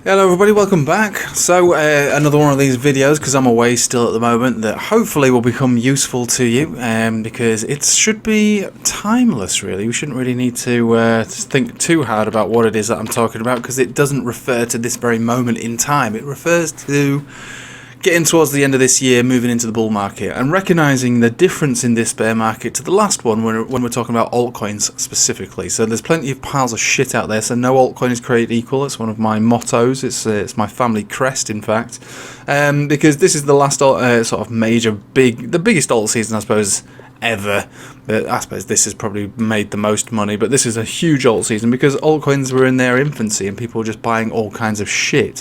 Hello everybody, welcome back. So another one of these videos, because I'm away still at the moment, that hopefully will become useful to you, because it should be timeless really. We shouldn't really need to think too hard about what it is that I'm talking about, because it doesn't refer to this very moment in time. It refers to getting towards the end of this year, moving into the bull market, and recognizing the difference in this bear market to the last one when we're talking about altcoins specifically. So there's plenty of piles of shit out there, so no altcoin is created equal. It's one of my mottos. It's my family crest, in fact, because this is the last sort of major, the biggest alt season, I suppose, ever. But I suppose this has probably made the most money, but this is a huge alt season because altcoins were in their infancy and people were just buying all kinds of shit.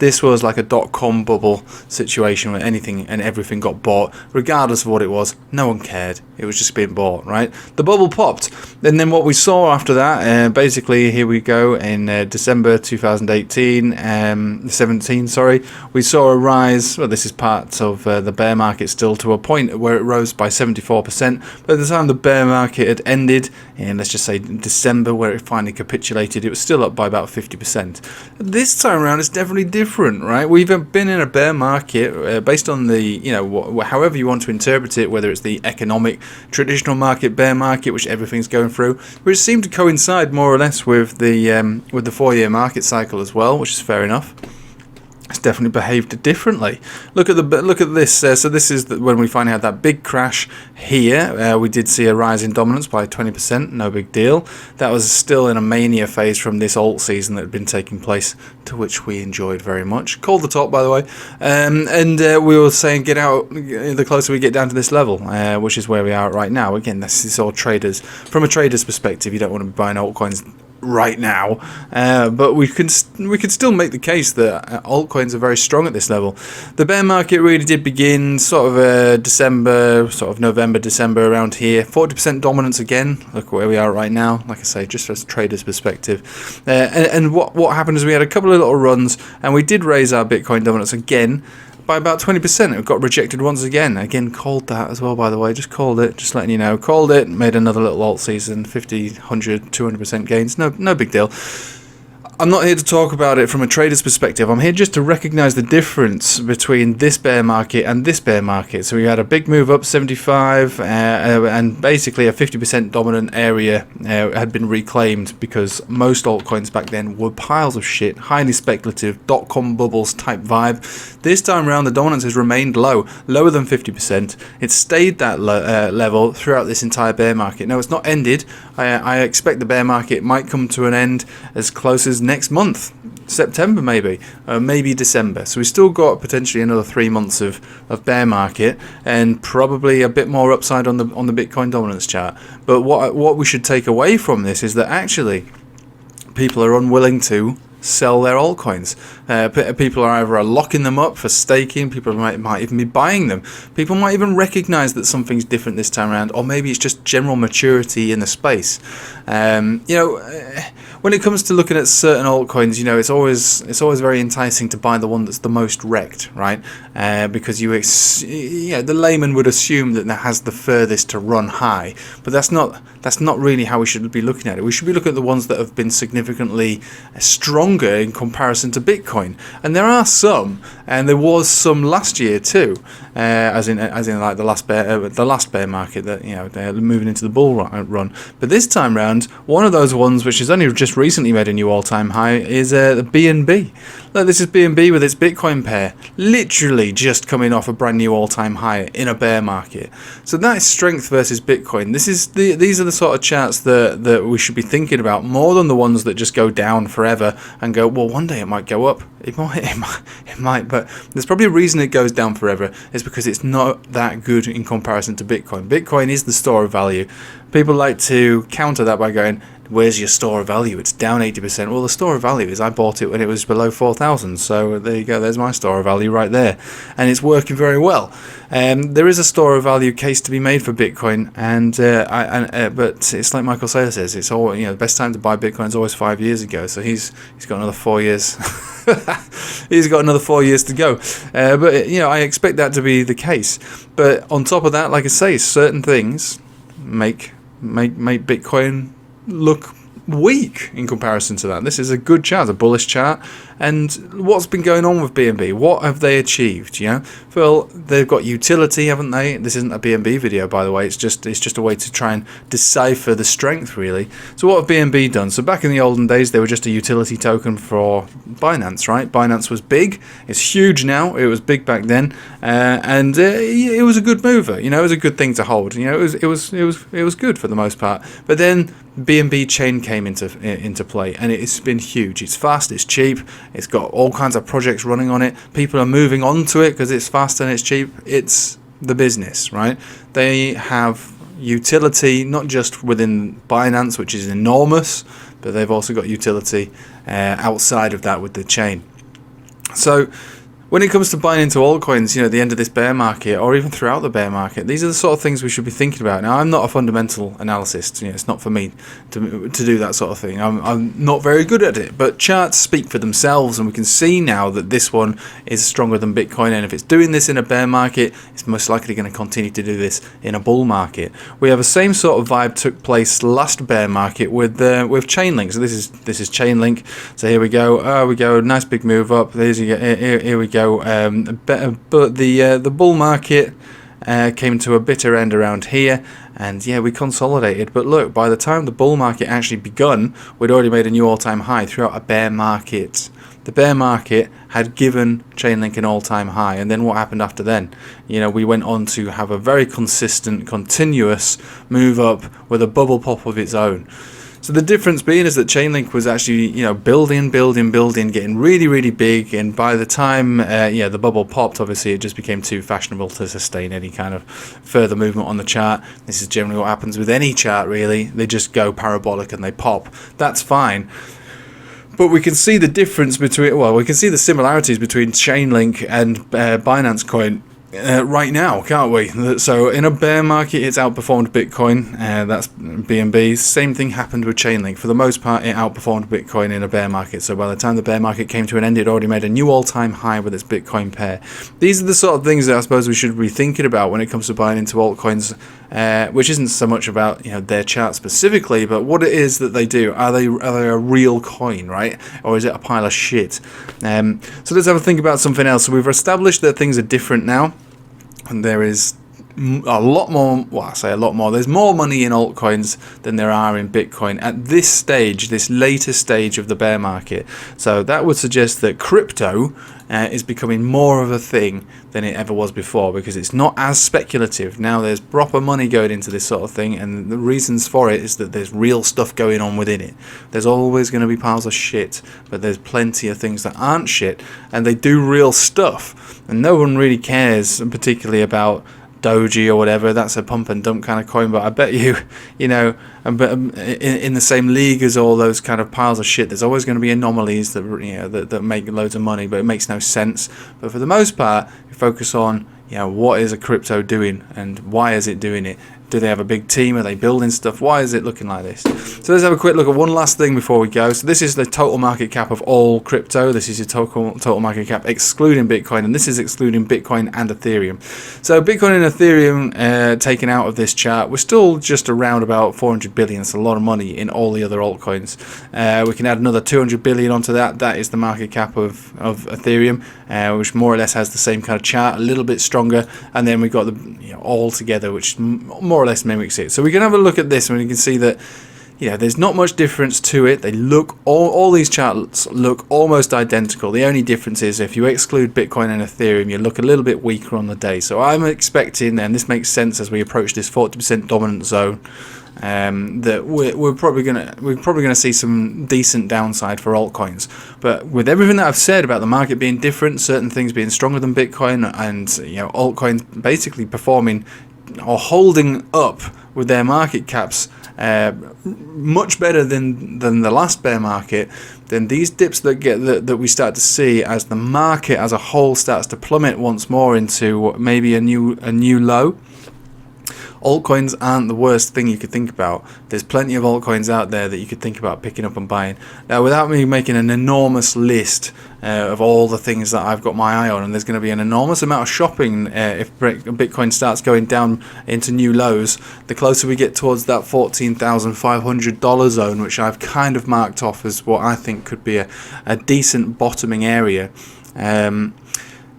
This was like a dot-com bubble situation where anything and everything got bought, regardless of what it was. No one cared. It was just being bought, right? The bubble popped, and then what we saw after that, basically here we go in December 2018, 17, sorry, we saw a rise. Well, this is part of the bear market still, to a point where it rose by 74%. But at the time the bear market had ended, and let's just say December, where it finally capitulated, it was still up by about 50%. This time around it's definitely different, right? We've been in a bear market based on the, however you want to interpret it, whether it's the economic traditional market, bear market, which everything's going through, which seemed to coincide more or less with the 4-year market cycle as well, which is fair enough. It's definitely behaved differently. Look at this. So this is when we finally had that big crash here. We did see a rise in dominance by 20%. No big deal. That was still in a mania phase from this alt season that had been taking place, to which we enjoyed very much. Called the top, by the way. And we were saying get out the closer we get down to this level, which is where we are right now. Again, this is all traders. From a trader's perspective, you don't want to be buying altcoins right now, but we could still make the case that altcoins are very strong at this level. The bear market really did begin sort of December, sort of November, December, around here. 40% dominance again. Look where we are right now. Like I say, just from a trader's perspective. And what happened is we had a couple of little runs, and we did raise our Bitcoin dominance again by about 20%. It got rejected once again. Again, called that as well, by the way. Just called it. Just letting you know. Called it. Made another little alt season. 50, 100, 200% gains. No big deal. I'm not here to talk about it from a trader's perspective. I'm here just to recognize the difference between this bear market and this bear market. So we had a big move up, 75, and basically a 50% dominant area had been reclaimed, because most altcoins back then were piles of shit, highly speculative, dot-com bubbles type vibe. This time around, the dominance has remained lower than 50%. It's stayed that level throughout this entire bear market. Now, it's not ended. I expect the bear market might come to an end as close as next month, September maybe, maybe December. So we've still got potentially another 3 months of bear market, and probably a bit more upside on the Bitcoin dominance chart. But what we should take away from this is that actually people are unwilling to sell their altcoins. People are either locking them up for staking. People might even be buying them. People might even recognize that something's different this time around, or maybe it's just general maturity in the space. When it comes to looking at certain altcoins, it's always very enticing to buy the one that's the most wrecked, right? Because the layman would assume that has the furthest to run high, but that's not really how we should be looking at it. We should be looking at the ones that have been significantly stronger in comparison to Bitcoin, and there are some, and there was some last year too, as in like the last bear market that they're moving into the bull run. But this time round, one of those ones which has only just recently made a new all-time high is the BNB. Look, this is BNB with its Bitcoin pair, literally just coming off a brand new all-time high in a bear market. So that is strength versus Bitcoin. These are the sort of charts that we should be thinking about, more than the ones that just go down forever and go, well, one day it might go up. It might, but there's probably a reason it goes down forever. It's because it's not that good in comparison to Bitcoin. Bitcoin is the store of value. People like to counter that by going, where's your store of value? It's down 80%. Well, the store of value is I bought it when it was below 4,000. So there you go. There's my store of value right there. And it's working very well. There is a store of value case to be made for Bitcoin. But it's like Michael Saylor says, it's all, the best time to buy Bitcoin is always 5 years ago. So he's got another 4 years. He's got another 4 years to go. But I expect that to be the case. But on top of that, like I say, certain things make Bitcoin look weak in comparison to that. This is a good chart, a bullish chart. And what's been going on with BNB? What have they achieved? You know, well, they've got utility, haven't they? This isn't a BNB video, by the way. It's just a way to try and decipher the strength, really. So what have BNB done? So back in the olden days, they were just a utility token for Binance, right? Binance was big. It's huge now. It was big back then, and it was a good mover. You know, it was a good thing to hold. You know, it was good for the most part. But then BNB chain came into play, and it's been huge. It's fast, it's cheap, it's got all kinds of projects running on it. People are moving onto it because it's fast and it's cheap. It's the business, right? They have utility not just within Binance, which is enormous, but they've also got utility outside of that with the chain. So when it comes to buying into altcoins, you know, at the end of this bear market, or even throughout the bear market, these are the sort of things we should be thinking about. Now, I'm not a fundamental analyst. You know, it's not for me to do that sort of thing. I'm not very good at it. But charts speak for themselves, and we can see now that this one is stronger than Bitcoin. And if it's doing this in a bear market, it's most likely going to continue to do this in a bull market. We have the same sort of vibe took place last bear market with Chainlink. So this is Chainlink. So here we go. Nice big move up. Here we go. But the bull market came to a bitter end around here, and yeah, we consolidated. But look, by the time the bull market actually begun, we'd already made a new all-time high throughout a bear market. The bear market had given Chainlink an all-time high, and then what happened after then? You know, we went on to have a very consistent, continuous move up with a bubble pop of its own. So the difference being is that Chainlink was actually, you know, building, getting really, really big, and by the time, the bubble popped, obviously it just became too fashionable to sustain any kind of further movement on the chart. This is generally what happens with any chart, really. They just go parabolic and they pop. That's fine. But we can see the difference between, we can see the similarities between Chainlink and Binance Coin right now, can't we? So in a bear market, it's outperformed Bitcoin. That's BNB. Same thing happened with Chainlink. For the most part, it outperformed Bitcoin in a bear market. So by the time the bear market came to an end, it already made a new all-time high with its Bitcoin pair. These are the sort of things that I suppose we should be thinking about when it comes to buying into altcoins, which isn't so much about, you know, their chart specifically, but what it is that they do. Are they a real coin, right? Or is it a pile of shit? So let's have a think about something else. So we've established that things are different now. And there is a lot more, there's more money in altcoins than there are in Bitcoin at this stage, this later stage of the bear market. So that would suggest that crypto is becoming more of a thing than it ever was before, because it's not as speculative. Now there's proper money going into this sort of thing, and the reasons for it is that there's real stuff going on within it. There's always going to be piles of shit, but there's plenty of things that aren't shit, and they do real stuff. And no one really cares particularly about Doji or whatever. That's a pump and dump kind of coin, but I bet you know, in the same league as all those kind of piles of shit, there's always going to be anomalies that, you know, that make loads of money, but it makes no sense. But for the most part, you focus on, you know, what is a crypto doing and why is it doing it? Do they have a big team? Are they building stuff? Why is it looking like this? So let's have a quick look at one last thing before we go. So this is the total market cap of all crypto. This is your total market cap excluding Bitcoin, and this is excluding Bitcoin and Ethereum. So Bitcoin and Ethereum taken out of this chart, we're still just around about 400 billion. It's a lot of money in all the other altcoins. We can add another 200 billion onto that. That is the market cap of Ethereum, which more or less has the same kind of chart, a little bit stronger. And then we've got the, you know, all together, which more or less mimics it. So we can have a look at this and we can see that, you know, there's not much difference to it. They look, all these charts look almost identical. The only difference is if you exclude Bitcoin and Ethereum, you look a little bit weaker on the day. So I'm expecting, and this makes sense as we approach this 40% dominant zone, that we're probably gonna see some decent downside for altcoins. But with everything that I've said about the market being different, certain things being stronger than Bitcoin, and, you know, altcoins basically performing or holding up with their market caps much better than the last bear market, then these dips that we start to see as the market as a whole starts to plummet once more into maybe a new low, altcoins aren't the worst thing you could think about. There's plenty of altcoins out there that you could think about picking up and buying. Now, without me making an enormous list of all the things that I've got my eye on, and there's going to be an enormous amount of shopping if Bitcoin starts going down into new lows, the closer we get towards that $14,500 zone, which I've kind of marked off as what I think could be a decent bottoming area,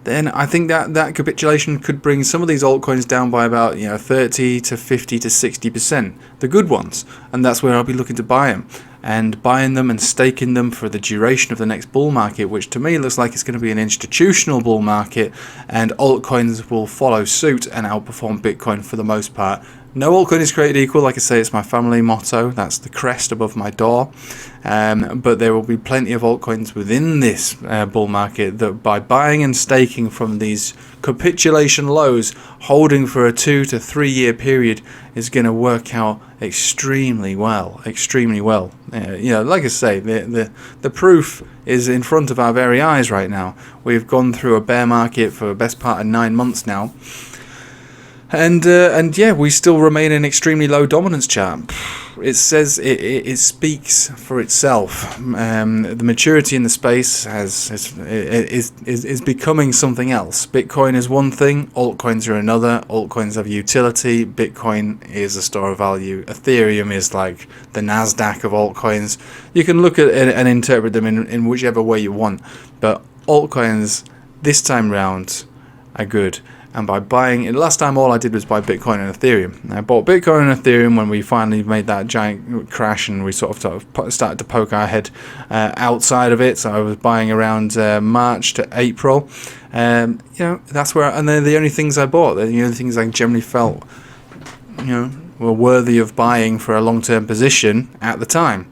then I think that capitulation could bring some of these altcoins down by about 30 to 50 to 60%, the good ones, and that's where I'll be looking to buy them. And buying them and staking them for the duration of the next bull market, which to me looks like it's going to be an institutional bull market, and altcoins will follow suit and outperform Bitcoin for the most part. No altcoin is created equal. Like I say, it's my family motto. That's the crest above my door. But there will be plenty of altcoins within this bull market that by buying and staking from these capitulation lows, holding for a 2 to 3 year period, is going to work out extremely well. Like I say, the proof is in front of our very eyes right now. We've gone through a bear market for the best part of 9 months now. And yeah, we still remain in extremely low dominance chart. It says it speaks for itself. The maturity in the space is becoming something else. Bitcoin is one thing, altcoins are another. Altcoins have utility. Bitcoin is a store of value. Ethereum is like the Nasdaq of altcoins. You can look at it and interpret them in whichever way you want. But altcoins this time round are good. And by buying it, last time all I did was buy Bitcoin and Ethereum. I bought Bitcoin and Ethereum when we finally made that giant crash and we sort of started to poke our head outside of it. So I was buying around March to April. That's where, and they're the only things I bought. They're the only things I generally felt, were worthy of buying for a long-term position at the time.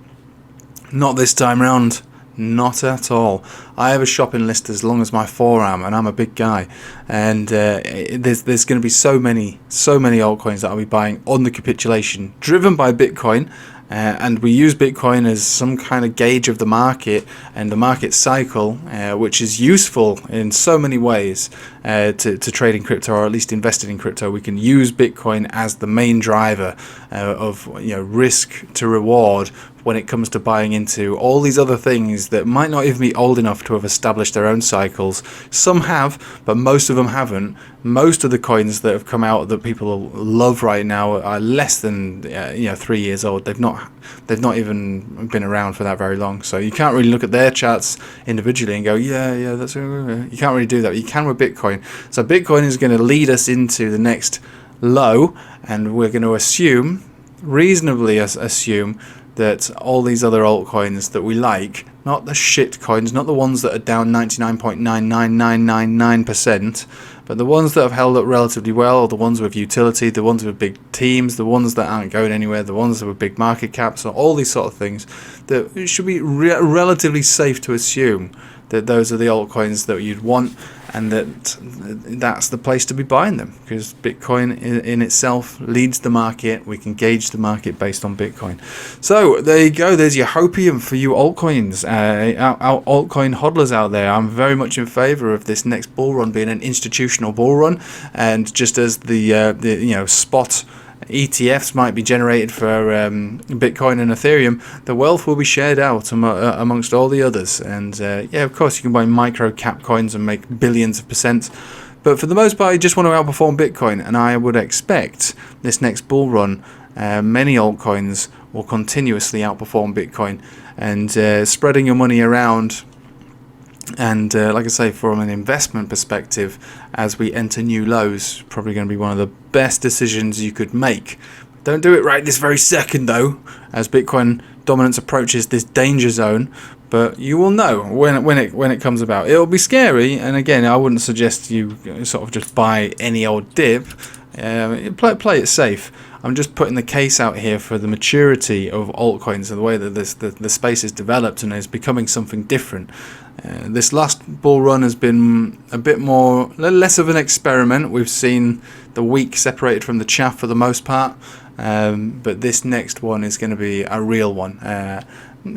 Not this time round. Not at all. I have a shopping list as long as my forearm, and I'm a big guy. And there's going to be so many altcoins that I'll be buying on the capitulation, driven by Bitcoin. And we use Bitcoin as some kind of gauge of the market and the market cycle, which is useful in so many ways to trade in crypto, or at least invested in crypto. We can use Bitcoin as the main driver of risk to reward when it comes to buying into all these other things that might not even be old enough to have established their own cycles. Some have, but most of them haven't. Most of the coins that have come out that people love right now are less than 3 years old. They've not even been around for that very long. So you can't really look at their charts individually and go, that's you can't really do that. You can with Bitcoin. So Bitcoin is going to lead us into the next low, and we're going to reasonably assume that all these other altcoins that we like, not the shit coins, not the ones that are down 99.99999%, but the ones that have held up relatively well, the ones with utility, the ones with big teams, the ones that aren't going anywhere, the ones with big market caps, or all these sort of things, that it should be relatively safe to assume that those are the altcoins that you'd want, and that's the place to be buying them, because Bitcoin in itself leads the market. We can gauge the market based on Bitcoin. So there you go. There's your hopium for you altcoins, our altcoin hodlers out there. I'm very much in favor of this next bull run being an institutional bull run, and just as the spot ETFs might be generated for Bitcoin and Ethereum, the wealth will be shared out amongst all the others. And of course, you can buy micro cap coins and make billions of percent. But for the most part, you just want to outperform Bitcoin. And I would expect this next bull run, many altcoins will continuously outperform Bitcoin. And spreading your money around, and like I say, from an investment perspective, as we enter new lows, probably going to be one of the best decisions you could make. Don't do it right this very second, though, as Bitcoin dominance approaches this danger zone. But you will know when it comes about. It'll be scary, and again, I wouldn't suggest you sort of just buy any old dip. Play it safe. I'm just putting the case out here for the maturity of altcoins and the way that the space is developed and is becoming something different. This last bull run has been a bit less of an experiment. We've seen the wheat separated from the chaff for the most part, but this next one is going to be a real one.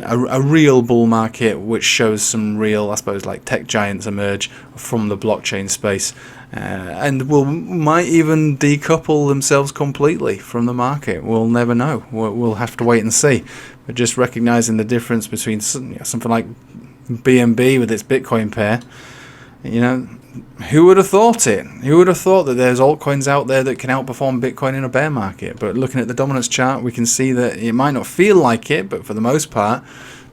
a real bull market which shows some real, I suppose, like tech giants emerge from the blockchain space, and might even decouple themselves completely from the market. We'll never know. We'll have to wait and see. But just recognizing the difference between something like BNB with its Bitcoin pair, who would have thought it? Who would have thought that there's altcoins out there that can outperform Bitcoin in a bear market? But looking at the dominance chart, we can see that it might not feel like it, but for the most part,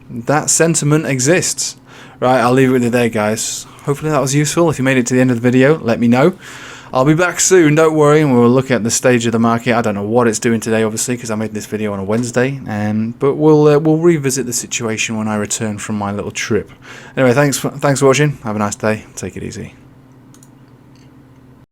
that sentiment exists. Right, I'll leave it with you there, guys. Hopefully that was useful. If you made it to the end of the video, let me know. I'll be back soon, don't worry, and we'll look at the stage of the market. I don't know what it's doing today, obviously, because I made this video on a Wednesday, but we'll revisit the situation when I return from my little trip. Anyway, thanks for watching. Have a nice day. Take it easy.